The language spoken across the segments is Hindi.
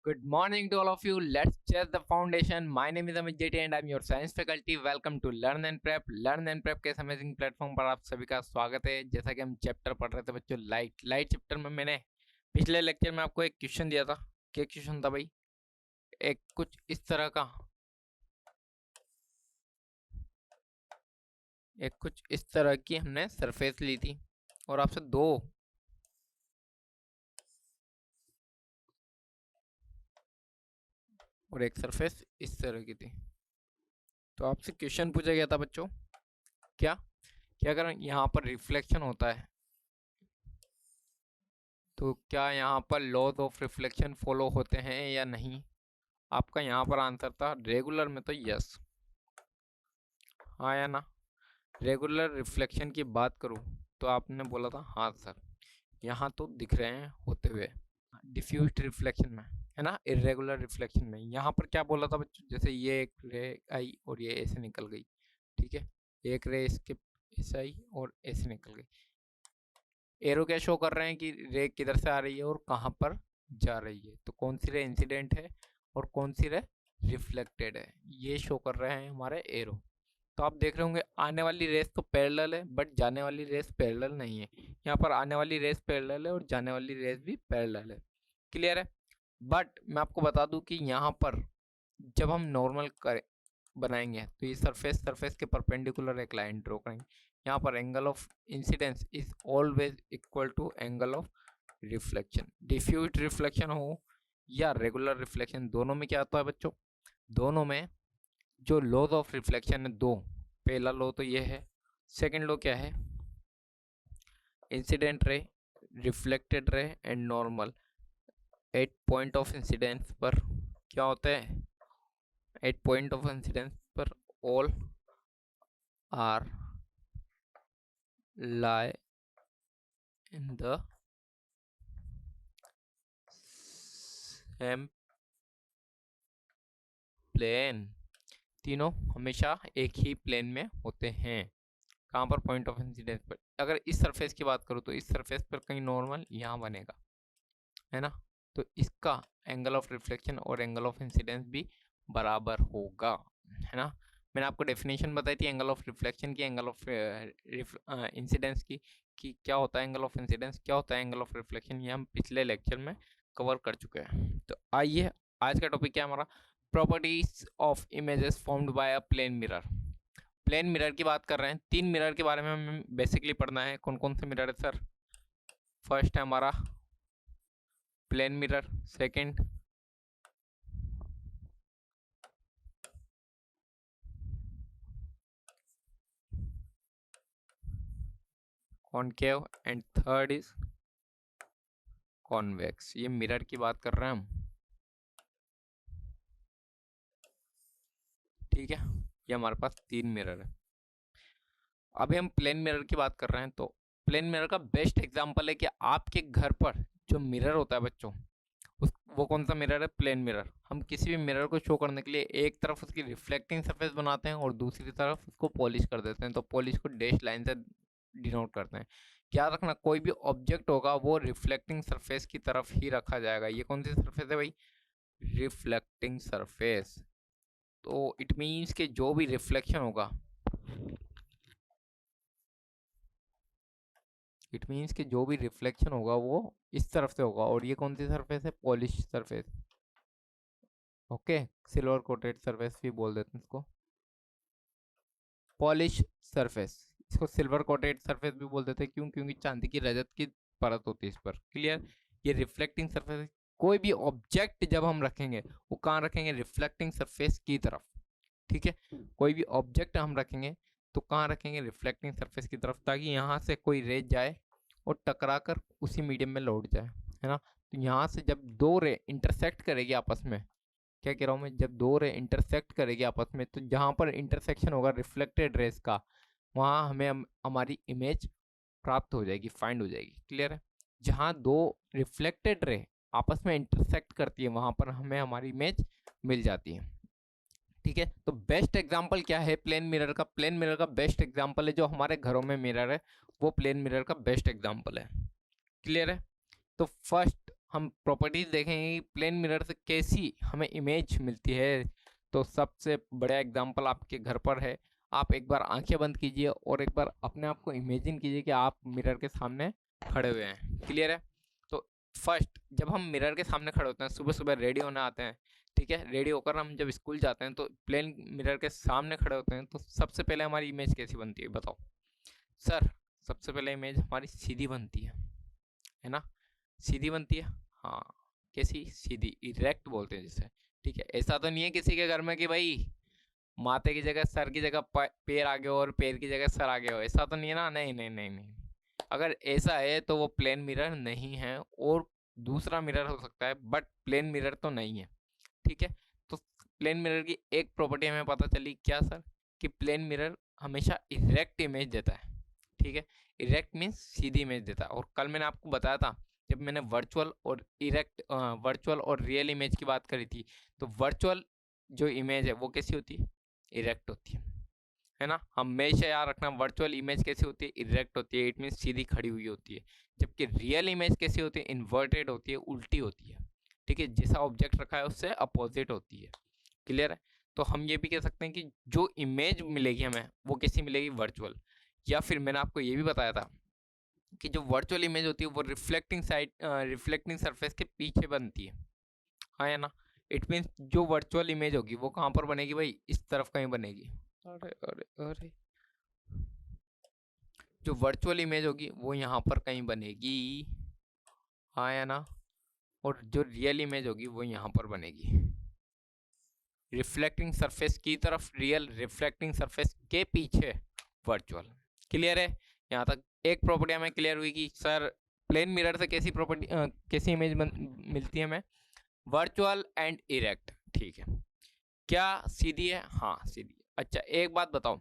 Good morning to all of you. Let's check the foundation. My name is Amit Jeti and I'm your science faculty. Welcome to Learn and Prep. Learn and Prep के इस अमेजिंग प्लेटफॉर्म पर आप सभी का स्वागत है। जैसा कि हम चैप्टर पढ़ रहे थे बच्चों, लाइट चैप्टर में मैंने पिछले लेक्चर में आपको एक क्वेश्चन दिया था। क्या क्वेश्चन था भाई? एक कुछ इस तरह का, की हमने सरफेस ली थी और आपसे दो और एक सरफेस इस तरह की थी। तो आपसे क्वेश्चन पूछा गया था बच्चों, क्या क्या अगर यहाँ पर रिफ्लेक्शन होता है तो क्या यहाँ पर लॉज ऑफ रिफ्लेक्शन फॉलो होते हैं या नहीं? आपका यहाँ पर आंसर था रेगुलर में तो यस, हाँ या ना। रेगुलर रिफ्लेक्शन की बात करूँ तो आपने बोला था हाँ सर, यहाँ तो दिख रहे हैं होते हुए। डिफ्यूज्ड रिफ्लेक्शन में है ना, इरेगुलर रिफ्लेक्शन में यहाँ पर क्या बोला था बच्चों, जैसे ये एक रे आई और ये ऐसे निकल गई, ठीक है, एक रे इसके ऐसे आई और ऐसे निकल गई। एरो क्या शो कर रहे हैं कि रे किधर से आ रही है और कहाँ पर जा रही है, तो कौन सी रे इंसिडेंट है और कौन सी रे रिफ्लेक्टेड है, ये शो कर रहे हैं हमारे एरो। तो आप देख रहे होंगे आने वाली रेस तो पैरेलल है बट जाने वाली रेस पैरेलल नहीं है। यहाँ पर आने वाली रेस पैरेलल है और जाने वाली रेस भी पैरेलल है। क्लियर है? बट मैं आपको बता दूं कि यहाँ पर जब हम नॉर्मल कर बनाएंगे तो ये सरफेस के परपेंडिकुलर एक लाइन ड्रॉ करेंगे। यहाँ पर angle of incidence is always equal to angle of reflection. Diffuse reflection हो या रेगुलर रिफ्लेक्शन, दोनों में क्या आता है बच्चों? दोनों में जो लॉज ऑफ रिफ्लेक्शन है दो, पहला लॉ तो ये है, सेकंड लॉ क्या है? Incident ray, reflected ray and normal at point of incidence पर क्या होता है? एट पॉइंट ऑफ इंसिडेंस पर all are lie in the same plane. तीनों हमेशा एक ही प्लेन में होते हैं। कहाँ पर? पॉइंट ऑफ इंसिडेंस पर। अगर इस सरफेस की बात करूँ तो इस सरफेस पर कहीं नॉर्मल यहाँ बनेगा, है ना, तो इसका एंगल ऑफ रिफ्लेक्शन और एंगल ऑफ इंसिडेंस भी बराबर होगा, है ना। मैंने आपको डेफिनेशन बताई थी एंगल ऑफ रिफ्लेक्शन की, एंगल ऑफ इंसिडेंस की, कि क्या होता है एंगल ऑफ इंसिडेंस, क्या होता है एंगल ऑफ रिफ्लेक्शन, ये हम पिछले लेक्चर में कवर कर चुके हैं। तो आइए, आज का टॉपिक क्या है हमारा? Properties of images formed by a plane mirror. Plane mirror की बात कर रहे हैं। तीन मिरर के बारे में हमें बेसिकली पढ़ना है। कौन कौन से मिरर है सर? फर्स्ट है हमारा plane mirror, second concave and third is convex. ये मिरर की बात कर रहे हैं हम, ठीक है। ये हमारे पास तीन मिरर है। अभी हम प्लेन मिरर की बात कर रहे हैं, तो प्लेन मिरर का बेस्ट एग्जांपल है कि आपके घर पर जो मिरर होता है बच्चों, वो कौन सा मिरर है? Plane mirror. हम किसी भी मिरर को शो करने के लिए एक तरफ उसकी रिफ्लेक्टिंग सरफेस बनाते हैं और दूसरी तरफ उसको पॉलिश कर देते हैं। तो पॉलिश को डैश लाइन से डिनोट करते हैं। याद रखना, कोई भी ऑब्जेक्ट होगा वो रिफ्लेक्टिंग सरफेस की तरफ ही रखा जाएगा। ये कौन सी सरफेस है भाई? Reflecting surface. तो इट मीन्स कि जो भी रिफ्लेक्शन होगा, इट मीन्स कि जो भी रिफ्लेक्शन होगा वो इस तरफ से होगा। और ये कौन सी सरफेस है? Polish surface. Okay, silver coated surface भी बोल देते हैं इसको, पॉलिश सरफेस। इसको सिल्वर कोटेड सरफेस भी बोल देते हैं, क्यों? क्योंकि चांदी की रजत की परत होती है इस पर। क्लियर? ये रिफ्लेक्टिंग सरफेस। कोई भी ऑब्जेक्ट जब हम रखेंगे वो कहाँ रखेंगे? रिफ्लेक्टिंग सरफेस की तरफ, ठीक है। कोई भी ऑब्जेक्ट हम रखेंगे तो कहाँ रखेंगे? रिफ्लेक्टिंग सरफेस की तरफ, ताकि यहाँ से कोई रे जाए और टकरा कर उसी मीडियम में लौट जाए, है ना। तो यहाँ से जब दो रे इंटरसेक्ट करेगी आपस में, क्या कह रहा हूँ मैं, जब दो रे इंटरसेक्ट करेगी आपस में, तो जहाँ पर इंटरसेक्शन होगा रिफ्लेक्टेड रेस का, वहाँ हमें हमारी इमेज प्राप्त हो जाएगी, फाइंड हो जाएगी। क्लियर है? जहाँ दो रिफ्लेक्टेड रे आपस में इंटरसेक्ट करती है वहाँ पर हमें हमारी इमेज मिल जाती है, ठीक है। तो बेस्ट एग्जांपल क्या है प्लेन मिरर का? प्लेन मिरर का बेस्ट एग्जांपल है जो हमारे घरों में मिरर है, वो प्लेन मिरर का बेस्ट एग्जांपल है। क्लियर है? तो फर्स्ट हम प्रॉपर्टीज देखेंगे कि प्लेन मिरर से कैसी हमें इमेज मिलती है। तो सबसे बड़ा एग्जांपल आपके घर पर है। आप एक बार आंखें बंद कीजिए और एक बार अपने आप को इमेजिन कीजिए कि आप मिरर के सामने खड़े हुए हैं। क्लियर है? तो फर्स्ट जब हम मिरर के सामने खड़े होते हैं, सुबह सुबह रेडी होने आते हैं, ठीक है, रेडी होकर हम जब स्कूल जाते हैं तो प्लेन मिरर के सामने खड़े होते हैं, तो सबसे पहले हमारी इमेज कैसी बनती है बताओ सर? सबसे पहले इमेज हमारी सीधी बनती है ना? सीधी बनती है। हाँ, कैसी? सीधी, इरेक्ट बोलते हैं जिसे। ठीक है, ऐसा तो नहीं है किसी के घर में कि भाई माथे की जगह सर की जगह पैर आगे हो और पैर की जगह सर आगे हो, ऐसा तो नहीं है ना? नहीं नहीं नहीं नहीं, अगर ऐसा है तो वो प्लेन मिरर नहीं है, और दूसरा मिरर हो सकता है, बट प्लेन मिरर तो नहीं है। ठीक है, तो प्लेन मिरर की एक प्रॉपर्टी हमें पता चली, क्या सर? कि प्लेन मिरर हमेशा इरेक्ट इमेज देता है। ठीक है, इरेक्ट मीन्स सीधी इमेज देता है। और कल मैंने आपको बताया था जब मैंने वर्चुअल और रियल इमेज की बात करी थी, तो वर्चुअल जो इमेज है वो कैसी होती है? इरेक्ट होती है ना? हमेशा याद रखना, वर्चुअल इमेज कैसी होती है? इरेक्ट होती है, इट मीन्स सीधी खड़ी हुई होती है। जबकि रियल इमेज कैसी होती है? इन्वर्टेड होती है, उल्टी होती है। ठीक है, जैसा ऑब्जेक्ट रखा है उससे अपोजिट होती है। क्लियर है? तो हम ये भी कह सकते हैं कि जो इमेज मिलेगी हमें वो कैसी मिलेगी? वर्चुअल। या फिर मैंने आपको ये भी बताया था कि जो वर्चुअल इमेज होती है वो रिफ्लेक्टिंग सरफेस के पीछे बनती है। हाँ या ना? इट मीन्स जो वर्चुअल इमेज होगी वो कहाँ पर बनेगी भाई? इस तरफ कहीं बनेगी। अरे अरे अरे, जो वर्चुअल इमेज होगी वो यहाँ पर कहीं बनेगी। हाँ या ना? और जो रियल इमेज होगी वो यहाँ पर बनेगी, रिफ्लेक्टिंग सरफेस की तरफ रियल, रिफ्लेक्टिंग सरफेस के पीछे वर्चुअल। क्लियर है? यहाँ तक एक प्रॉपर्टी हमें क्लियर हुई कि सर प्लेन मिरर से कैसी प्रॉपर्टी कैसी इमेज मिलती है हमें? Virtual and erect. ठीक है, क्या सीधी है? हाँ सीधी है। अच्छा एक बात बताओ,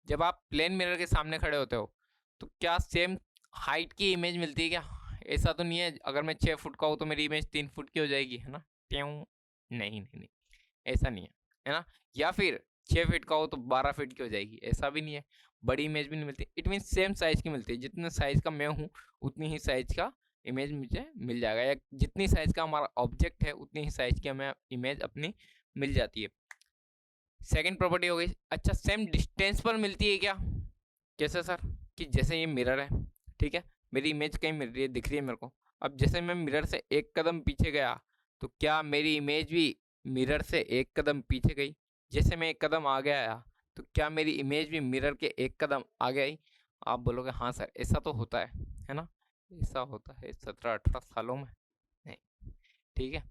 जब आप प्लेन मिरर के सामने खड़े होते हो तो क्या सेम हाइट की इमेज मिलती है क्या? ऐसा तो नहीं है अगर मैं 6 फुट का हूँ तो मेरी इमेज 3 फुट की हो जाएगी, है ना? क्यों? नहीं नहीं नहीं, ऐसा नहीं है ना? या फिर 6 फीट का हो तो 12 फीट की हो जाएगी, ऐसा भी नहीं है। बड़ी इमेज भी नहीं मिलती, इट मीन सेम साइज की मिलती है। जितने साइज का मैं हूँ उतनी ही साइज का इमेज मुझे मिल जाएगा, या जितनी साइज का हमारा ऑब्जेक्ट है उतनी ही साइज की हमें इमेज अपनी मिल जाती है। सेकेंड प्रॉपर्टी हो गई। अच्छा, सेम डिस्टेंस पर मिलती है क्या? कैसे सर? कि जैसे ये मिरर है, ठीक है, मेरी इमेज कहीं मिल रही है, दिख रही है मेरे को। अब जैसे मैं मिरर से एक कदम पीछे गया तो क्या मेरी इमेज भी मिरर से एक कदम पीछे गई? जैसे मैं एक कदम आगे आया तो क्या मेरी इमेज भी मिरर के एक कदम आगे आई? आप बोलोगे हाँ सर ऐसा तो होता है ना? ऐसा होता है 17-18 सालों में नहीं। ठीक है,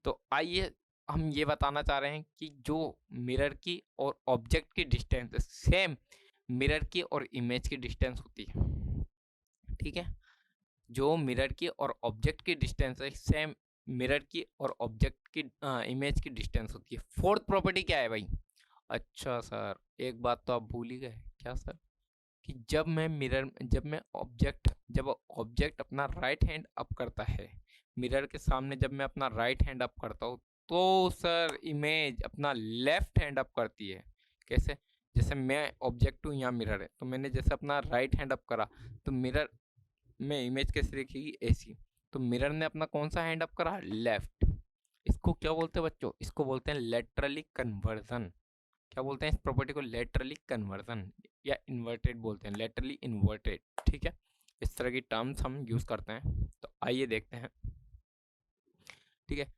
तो आइए हम ये बताना चाह रहे हैं कि जो मिरर की और ऑब्जेक्ट की डिस्टेंस सेम मिरर की और इमेज की डिस्टेंस होती है। ठीक है, जो मिरर की और ऑब्जेक्ट की डिस्टेंस है सेम मिरर की और ऑब्जेक्ट की इमेज की डिस्टेंस होती है। फोर्थ प्रॉपर्टी क्या है भाई? अच्छा सर एक बात तो आप भूल ही गए, क्या सर? कि जब ऑब्जेक्ट अपना राइट हैंड अप करता है मिरर के सामने, जब मैं अपना राइट हैंड अप करता हूँ तो सर इमेज अपना लेफ्ट हैंड अप करती है। कैसे? जैसे मैं ऑब्जेक्ट हूँ, यहाँ मिरर है, तो मैंने जैसे अपना राइट हैंड अप करा तो मिरर में इमेज कैसे दिखेगी? ऐसी। तो मिरर ने अपना कौन सा हैंड अप करा? लेफ्ट। इसको क्या बोलते हैं बच्चों? इसको बोलते हैं लेटरली कन्वर्जन। क्या बोलते हैं इस प्रॉपर्टी को? लेटरली कन्वर्जन, या इन्वर्टेड बोलते हैं, लेटरली इन्वर्टेड। ठीक है, इस तरह की टर्म्स हम यूज करते हैं। तो आइए देखते हैं। ठीक है,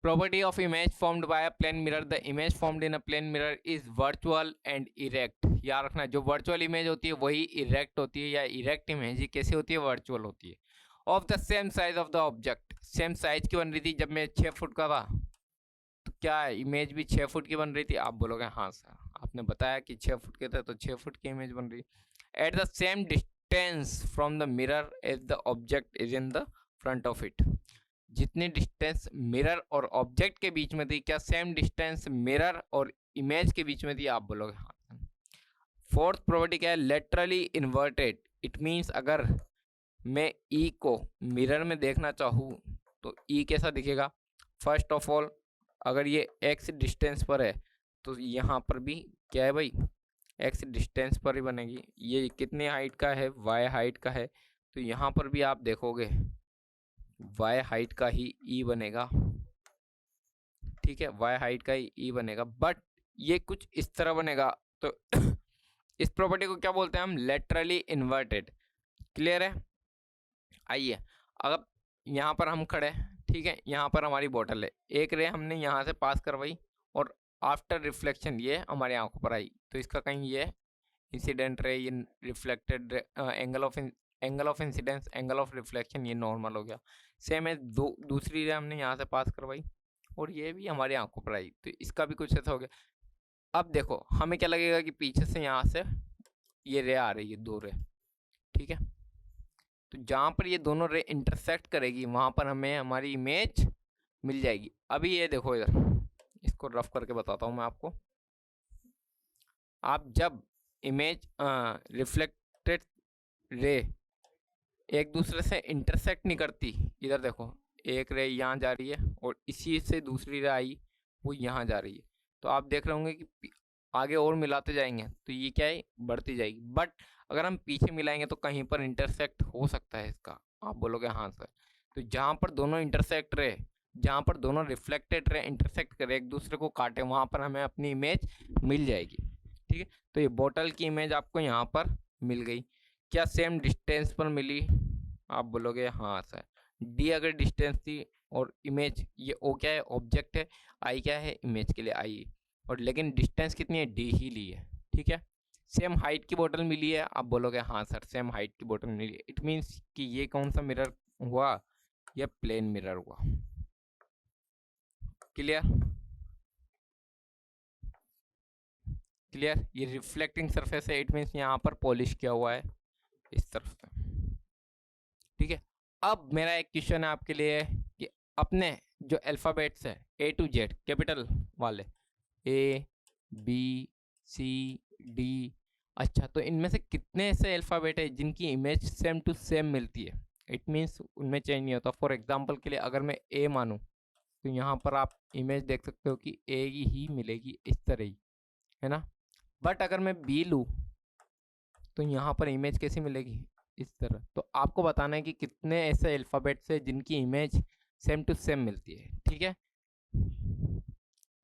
property of image formed by a plane mirror, the image formed in a plane mirror is virtual and erect. याद रखना, जो वर्चुअल इमेज होती है वही इरेक्ट होती है, या इरेक्ट इमेज ही कैसी होती है? वर्चुअल होती है। Of the same size of the object, same size की बन रही थी। जब मैं 6 फुट का था तो क्या इमेज भी 6 फुट की बन रही थी? आप बोलोगे हाँ सर आपने बताया कि 6 फुट के थे तो 6 फुट की इमेज बन रही। At the same distance from the mirror as the object is in the front of it, जितनी डिस्टेंस मिरर और ऑब्जेक्ट के बीच में थी, क्या सेम डिस्टेंस मिरर और इमेज के बीच में थी? आप बोलोगे हाँ। फोर्थ प्रॉपर्टी क्या है? Laterally inverted. इट मीन्स अगर मैं ई को मिरर में देखना चाहूँ तो ई कैसा दिखेगा? फर्स्ट ऑफ ऑल अगर ये एक्स डिस्टेंस पर है तो यहाँ पर भी क्या है भाई? एक्स डिस्टेंस पर ही बनेगी। ये कितने हाइट का है? वाई हाइट का है। तो यहाँ पर भी आप देखोगे वाई हाइट का ही ई बनेगा, ठीक है, वाई हाइट का ही ई बनेगा, बट ये कुछ इस तरह बनेगा। तो इस प्रॉपर्टी को क्या बोलते हैं हम? Laterally inverted. क्लियर है? आइए, अगर यहाँ पर हम खड़े हैं, ठीक है, यहाँ पर हमारी बोतल है, एक रे हमने यहाँ से पास करवाई और आफ्टर रिफ्लेक्शन ये हमारी आंखों पर आई, तो इसका कहीं ये इंसिडेंट रे, ये reflected angle of incidence, angle of reflection ये नॉर्मल हो गया। सेम है, दूसरी रे हमने यहाँ से पास करवाई और ये भी हमारी आंखों पर आई, तो इसका भी कुछ ऐसा हो गया। अब देखो हमें क्या लगेगा कि पीछे से यहाँ से ये रे आ रही है, दो रे, ठीक है, तो जहाँ पर ये दोनों रे इंटरसेक्ट करेगी वहाँ पर हमें हमारी इमेज मिल जाएगी। अभी ये देखो इधर, इसको रफ करके बताता हूँ मैं आपको। आप जब इमेज रिफ्लेक्टेड रे एक दूसरे से इंटरसेक्ट नहीं करती, इधर देखो एक रे यहाँ जा रही है और इसी से दूसरी रे आई वो यहाँ जा रही है, तो आप देख रहे होंगे कि आगे और मिलाते जाएंगे तो ये क्या है, बढ़ती जाएगी। बट अगर हम पीछे मिलाएंगे तो कहीं पर इंटरसेक्ट हो सकता है इसका। आप बोलोगे हाँ सर, तो जहाँ पर दोनों इंटरसेक्ट रहे, जहाँ पर दोनों रिफ्लेक्टेड रहे इंटरसेक्ट करे, एक दूसरे को काटे, वहाँ पर हमें अपनी इमेज मिल जाएगी, ठीक है। तो ये बोतल की इमेज आपको यहाँ पर मिल गई। क्या सेम डिस्टेंस पर मिली? आप बोलोगे हाँ सर। डी अगर डिस्टेंस थी और इमेज, ये ओ क्या है, ऑब्जेक्ट है, आई क्या है, इमेज के लिए आई, और लेकिन डिस्टेंस कितनी है, डी ही ली है, ठीक है। सेम हाइट की बोतल मिली है, आप बोलोगे हाँ सर सेम हाइट की बोतल मिली है। इट मीन्स कि ये कौन सा मिरर हुआ, ये प्लेन मिरर हुआ। क्लियर? क्लियर? ये रिफ्लेक्टिंग सरफेस है, इट मीन्स यहाँ पर पॉलिश किया हुआ है इस तरफ से, ठीक है। अब मेरा एक क्वेश्चन है आपके लिए कि अपने जो अल्फ़ाबेट्स है ए टू जेड कैपिटल वाले, ए बी सी डी, अच्छा तो इनमें से कितने ऐसे अल्फ़ाबेट है जिनकी इमेज सेम टू सेम मिलती है? इट मीन्स उनमें चेंज नहीं होता। फॉर एग्जांपल के लिए अगर मैं ए मानूँ तो यहाँ पर आप इमेज देख सकते हो कि ए ही मिलेगी इस तरह ही, है ना। बट अगर मैं बी लूँ तो यहाँ पर इमेज कैसी मिलेगी, इस तरह। तो आपको बताना है कि कितने ऐसे अल्फ़ाबेट्स है जिनकी इमेज सेम टू सेम मिलती है, ठीक है।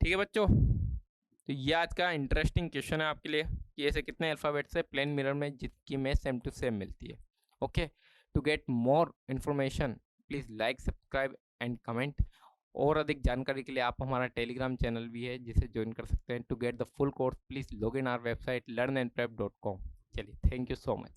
ठीक है बच्चों, तो ये आज का इंटरेस्टिंग क्वेश्चन है आपके लिए कि ऐसे कितने अल्फ़ाबेट्स है प्लेन मिरर में जिसकी इमेज सेम टू सेम मिलती है। Okay, to get more information please like, subscribe and comment. और अधिक जानकारी के लिए आप हमारा टेलीग्राम चैनल भी है जिसे ज्वाइन कर सकते हैं। To get the full course please log in our website learnandprep.com। चलिए, थैंक यू सो मच।